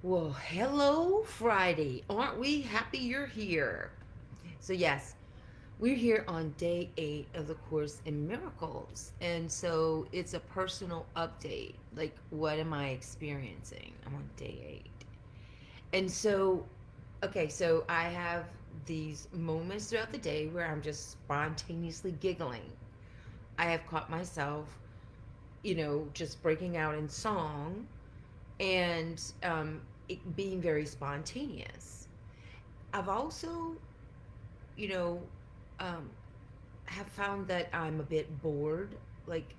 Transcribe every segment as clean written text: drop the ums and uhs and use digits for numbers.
Well, hello, Friday. Aren't we happy you're here? So, yes, we're here on day 8 of the Course in Miracles. And so it's a personal update. Like, what am I experiencing? I'm on day 8. And so, okay, so I have these moments throughout the day where I'm just spontaneously giggling. I have caught myself, just breaking out in song and it being very spontaneous. I've also, you know, um, have found that I'm a bit bored, like,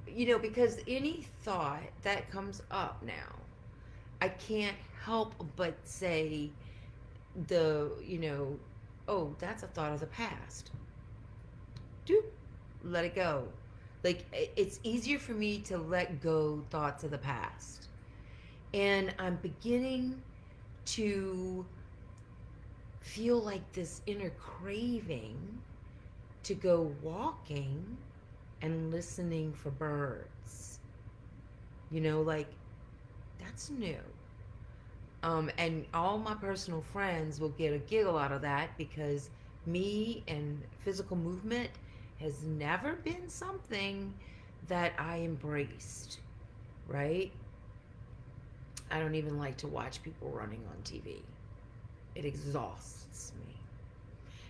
because any thought that comes up now, I can't help but say oh, that's a thought of the past. Doop, let it go. Like, it's easier for me to let go thoughts of the past. And I'm beginning to feel like this inner craving to go walking and listening for birds. Like, that's new. And all my personal friends will get a giggle out of that because me and physical movement has never been something that I embraced, right? I don't even like to watch people running on TV. It exhausts me.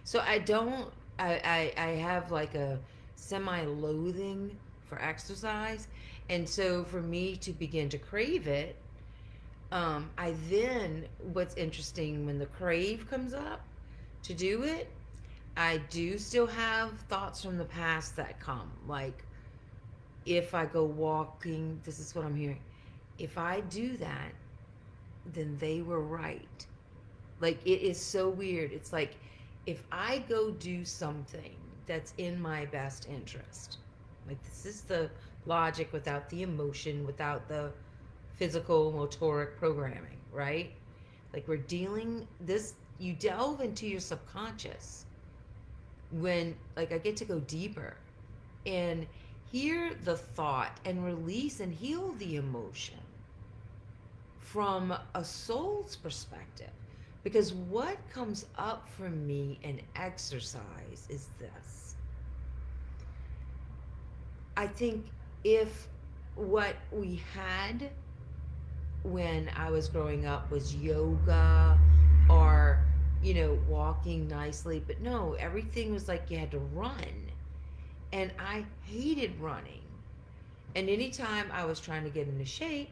So I don't. I have like a semi-loathing for exercise, and so for me to begin to crave it, I then what's interesting when the crave comes up to do it, I do still have thoughts from the past that come. Like, if I go walking, this is what I'm hearing. If I do that, then they were right. Like, it is so weird. It's like, if I go do something that's in my best interest, like, this is the logic without the emotion, without the physical motoric programming, right? Like, we're dealing this, you delve into your subconscious when, like, I get to go deeper and hear the thought and release and heal the emotion from a soul's perspective. Because what comes up for me in exercise is this. I think if what we had when I was growing up was yoga or, walking nicely, but no, everything was like you had to run. And I hated running. And anytime I was trying to get into shape,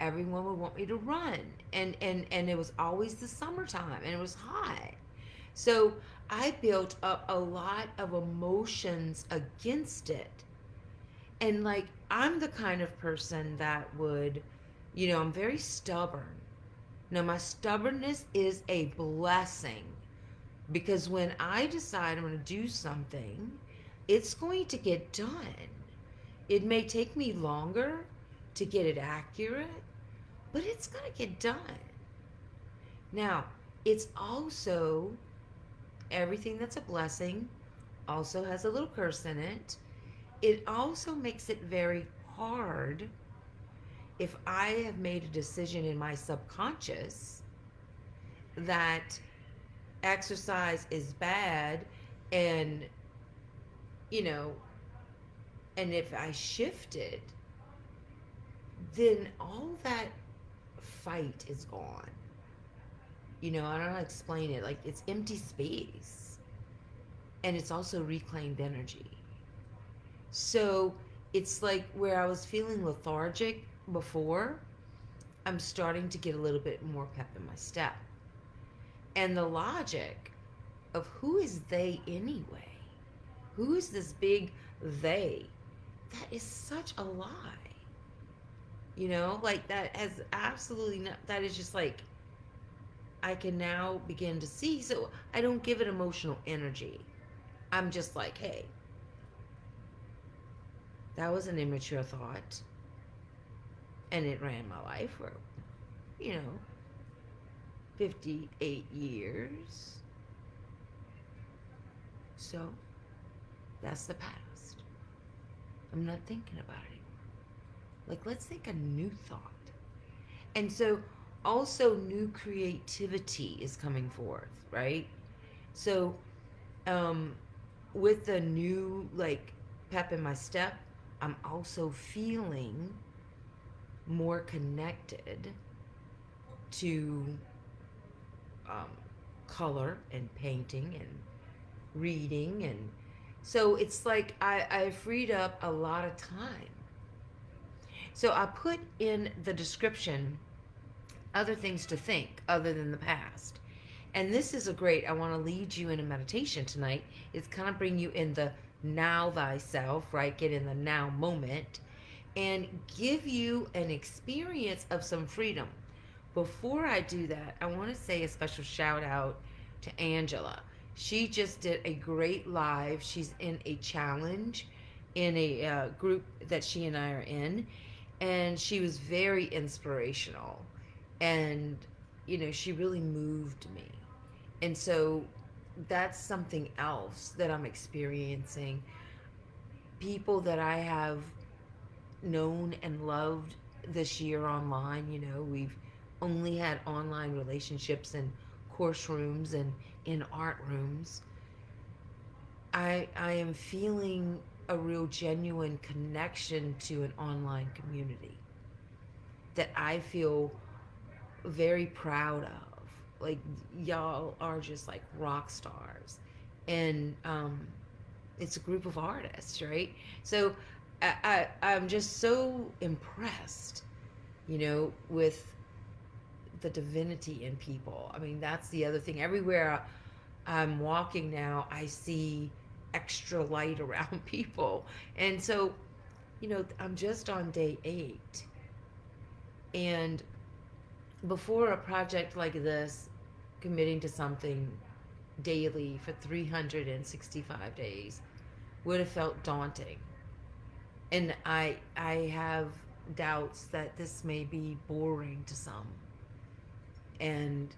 everyone would want me to run. And it was always the summertime and it was hot. So I built up a lot of emotions against it. And like, I'm the kind of person that would, I'm very stubborn. Now, my stubbornness is a blessing because when I decide I'm going to do something, it's going to get done. It may take me longer to get it accurate, but it's going to get done. Now, it's also everything that's a blessing also has a little curse in it. It also makes it very hard if I have made a decision in my subconscious that exercise is bad and, you know, and if I shifted, then all that fight is gone. I don't know how to explain it. Like, it's empty space and it's also reclaimed energy. So it's like where I was feeling lethargic before, I'm starting to get a little bit more pep in my step. And the logic of who is they anyway? Who is this big they? That is such a lie. Like, that has absolutely not, that is just like, I can now begin to see. So I don't give it emotional energy. I'm just like, hey, that was an immature thought. And it ran my life for, you know, 58 years. So that's the past. I'm not thinking about it anymore. Like, let's think a new thought. And so also new creativity is coming forth, right? So um with the new like pep in my step, I'm also feeling more connected to um, color and painting and reading. And so it's like I freed up a lot of time. So I put in the description other things to think other than the past. And this is a great, I want to lead you in a meditation tonight. It's kind of bring you in the now thyself, right? Get in the now moment and give you an experience of some freedom. Before I do that, I want to say a special shout out to Angela. She just did a great live. She's in a challenge in a group that she and I are in, and she was very inspirational. And, you know, she really moved me. And so that's something else that I'm experiencing. People that I have known and loved this year online. You know, we've only had online relationships in course rooms and in art rooms. I am feeling a real genuine connection to an online community that I feel very proud of. Like, y'all are just like rock stars. And it's a group of artists, right? So I'm just so impressed, you know, with the divinity in people. I mean, that's the other thing. Everywhere I'm walking now, I see extra light around people. And so, you know, I'm just on day 8. And before a project like this, committing to something daily for 365 days would have felt daunting. And I have doubts that this may be boring to some. And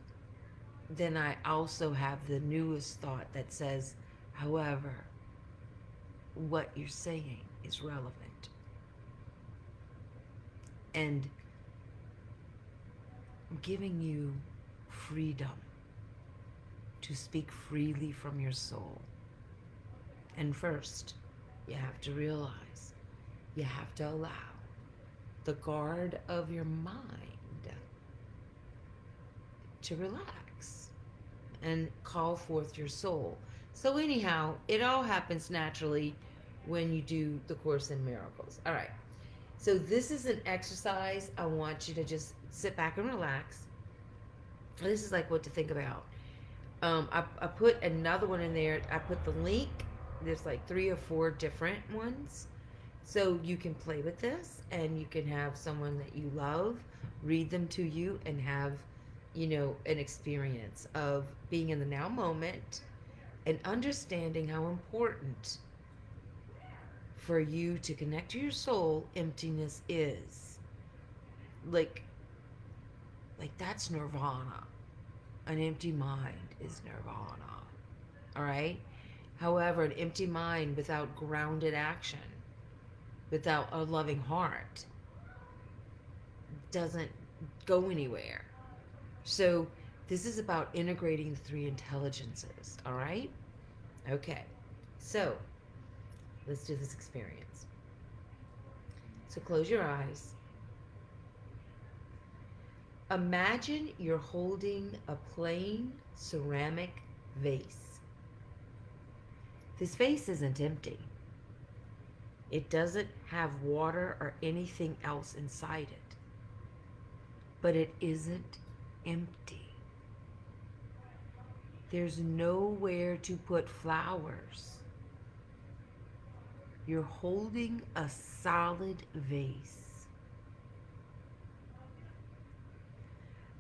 then I also have the newest thought that says, however, what you're saying is relevant. And giving you freedom to speak freely from your soul. And first, you have to realize you have to allow the guard of your mind to relax and call forth your soul. So, anyhow, it all happens naturally when you do the Course in Miracles. All right. So, this is an exercise. I want you to just sit back and relax. This is like what to think about. I put another one in there. I put the link. There's like 3 or 4 different ones. So you can play with this and you can have someone that you love read them to you and have, you know, an experience of being in the now moment and understanding how important for you to connect to your soul emptiness is. Like like that's nirvana. An empty mind is nirvana. All right? However, an empty mind without grounded action, without a loving heart, doesn't go anywhere. So, this is about integrating the 3 intelligences, all right? Okay. So, let's do this experience. So, close your eyes. Imagine you're holding a plain ceramic vase. This vase isn't empty. It doesn't have water or anything else inside it. But it isn't empty. There's nowhere to put flowers. You're holding a solid vase.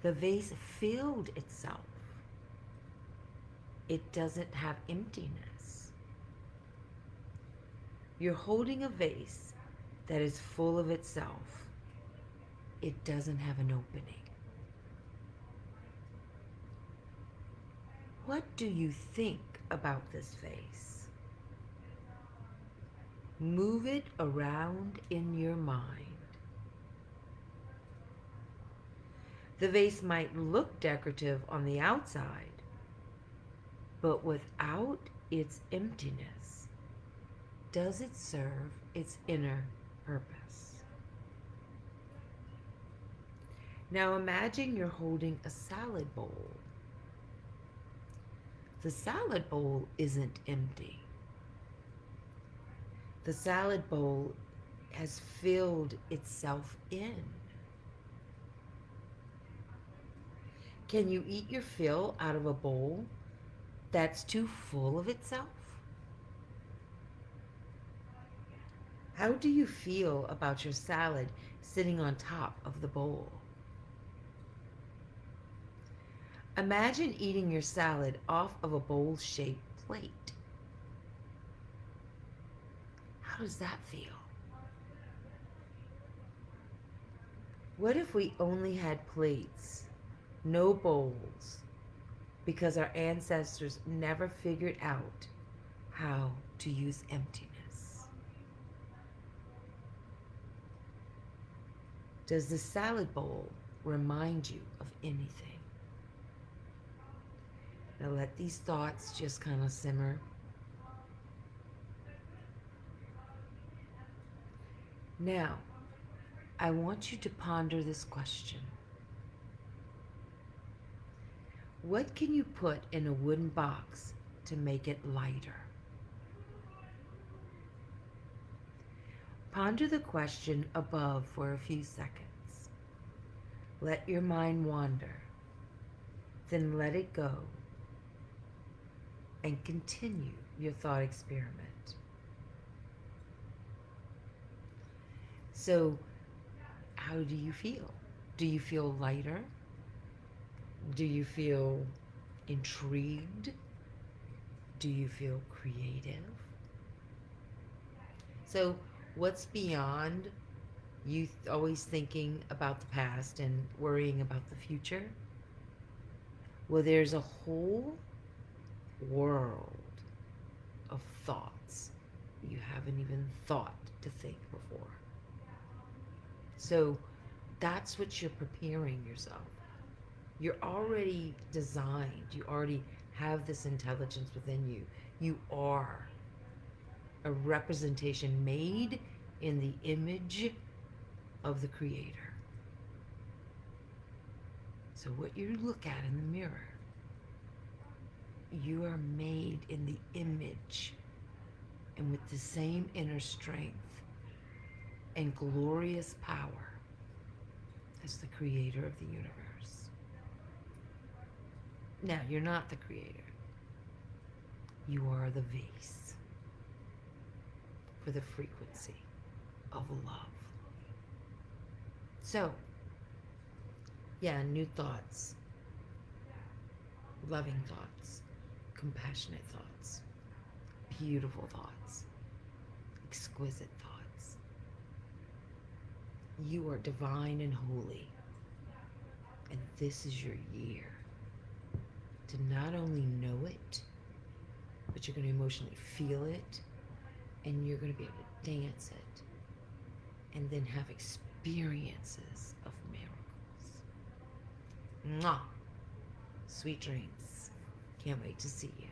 The vase filled itself. It doesn't have emptiness. You're holding a vase that is full of itself. It doesn't have an opening. What do you think about this vase? Move it around in your mind. The vase might look decorative on the outside, but without its emptiness, does it serve its inner purpose? Now imagine you're holding a salad bowl. The salad bowl isn't empty. The salad bowl has filled itself in. Can you eat your fill out of a bowl that's too full of itself? How do you feel about your salad sitting on top of the bowl? Imagine eating your salad off of a bowl-shaped plate. How does that feel? What if we only had plates, no bowls, because our ancestors never figured out how to use emptiness? Does the salad bowl remind you of anything? Now let these thoughts just kind of simmer. Now, I want you to ponder this question. What can you put in a wooden box to make it lighter? Ponder the question above for a few seconds. Let your mind wander. Then let it go and continue your thought experiment. So, how do you feel? Do you feel lighter? Do you feel intrigued? Do you feel creative? So, what's beyond you always thinking about the past and worrying about the future? Well, there's a whole world of thoughts you haven't even thought to think before. So that's what you're preparing yourself. You're already designed. You already have this intelligence within you. You are a representation made in the image of the Creator. So what you look at in the mirror, you are made in the image and with the same inner strength and glorious power as the Creator of the universe. Now, you're not the Creator. You are the vase for the frequency of love. So, yeah, new thoughts, loving thoughts, compassionate thoughts, beautiful thoughts, exquisite thoughts. You are divine and holy, and this is your year to not only know it, but you're going to emotionally feel it, and you're going to be able to dance it, and then have experiences of miracles. Mwah! Sweet dreams. Can't wait to see you.